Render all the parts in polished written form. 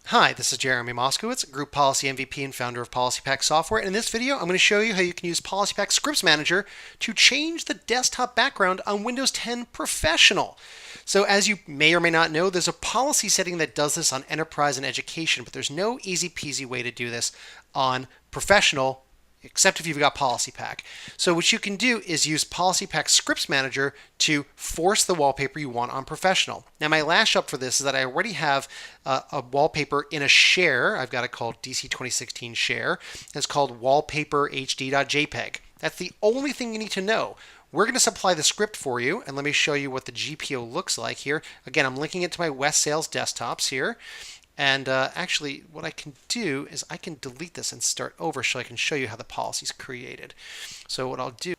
Hi, this is Jeremy Moskowitz, Group Policy MVP and founder of PolicyPak software. And in this video, I'm going to show you how you can use PolicyPak Scripts Manager to change the desktop background on Windows 10 Professional. So as you may or may not know, there's a policy setting that does this on Enterprise and Education, but there's no easy peasy way to do this on Professional except if you've got PolicyPak. So what you can do is use PolicyPak Scripts Manager to force the wallpaper you want on Professional. Now my last up for this is that I already have a wallpaper in a share. I've got it called DC 2016 share. It's called wallpaper.hd.jpg. That's the only thing you need to know. We're going to supply the script for you, and let me show you what the GPO looks like here. Again, I'm linking it to my West Sales desktops here. And actually, what I can do is I can delete this and start over so I can show you how the policy is created. So what I'll do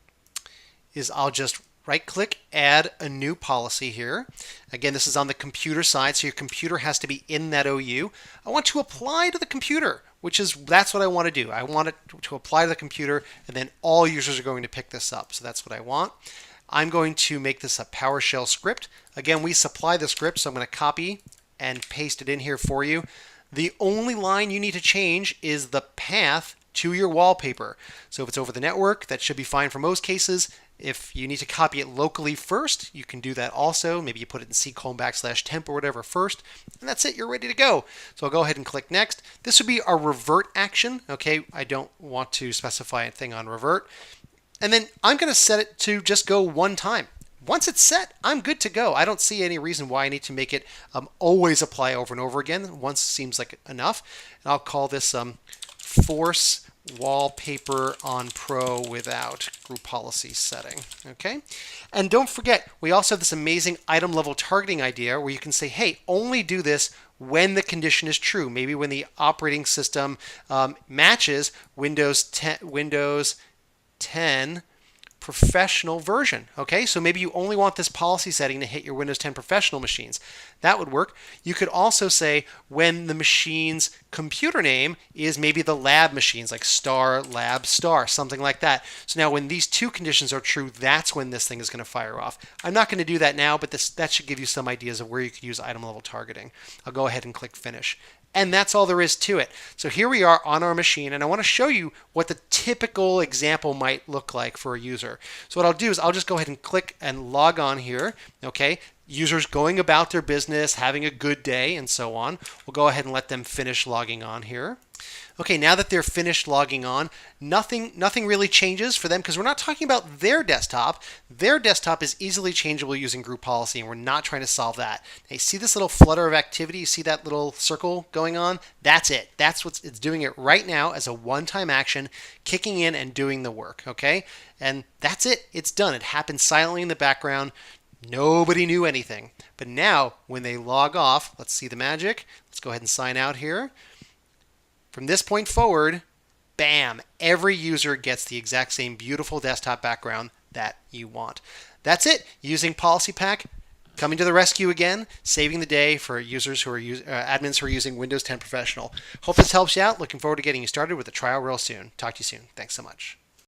is I'll just right-click, add a new policy here. Again, this is on the computer side, so your computer has to be in that OU. I want to apply to the computer, that's what I want to do. I want it to apply to the computer, and then all users are going to pick this up. So that's what I want. I'm going to make this a PowerShell script. Again, we supply the script, so I'm going to copy and paste it in here for you. The only line you need to change is the path to your wallpaper. So if it's over the network, that should be fine for most cases. If you need to copy it locally first, you can do that also. Maybe you put it in C:\temp or whatever first, and that's it, you're ready to go. So I'll go ahead and click next. This would be our revert action. Okay, I don't want to specify anything on revert. And then I'm going to set it to just go one time. Once it's set, I'm good to go. I don't see any reason why I need to make it always apply over and over again. Once seems like enough. And I'll call this force wallpaper on Pro without group policy setting. Okay. And don't forget, we also have this amazing item level targeting idea where you can say, hey, only do this when the condition is true. Maybe when the operating system matches Windows 10 Professional version. Okay, so maybe you only want this policy setting to hit your Windows 10 Professional machines. That would work. You could also say when the machine's computer name is maybe the lab machines, like star, lab, star, something like that. So now when these two conditions are true, that's when this thing is going to fire off. I'm not going to do that now, but that should give you some ideas of where you could use item level targeting. I'll go ahead and click finish. And that's all there is to it. So here we are on our machine, and I want to show you what the typical example might look like for a user. So what I'll do is I'll just go ahead and click and log on here. Okay, users going about their business, having a good day, and so on. We'll go ahead and let them finish logging on here. Okay, now that they're finished logging on, nothing really changes for them because we're not talking about their desktop. Their desktop is easily changeable using group policy, and we're not trying to solve that. Now, you see this little flutter of activity? You see that little circle going on? That's it. That's what it's doing it right now as a one-time action, kicking in and doing the work, okay? And that's it. It's done. It happened silently in the background. Nobody knew anything. But now, when they log off, let's see the magic. Let's go ahead and sign out here. From this point forward, bam, every user gets the exact same beautiful desktop background that you want. That's it. Using PolicyPak, coming to the rescue again, saving the day for users who are admins who are using Windows 10 Professional. Hope this helps you out. Looking forward to getting you started with the trial real soon. Talk to you soon. Thanks so much.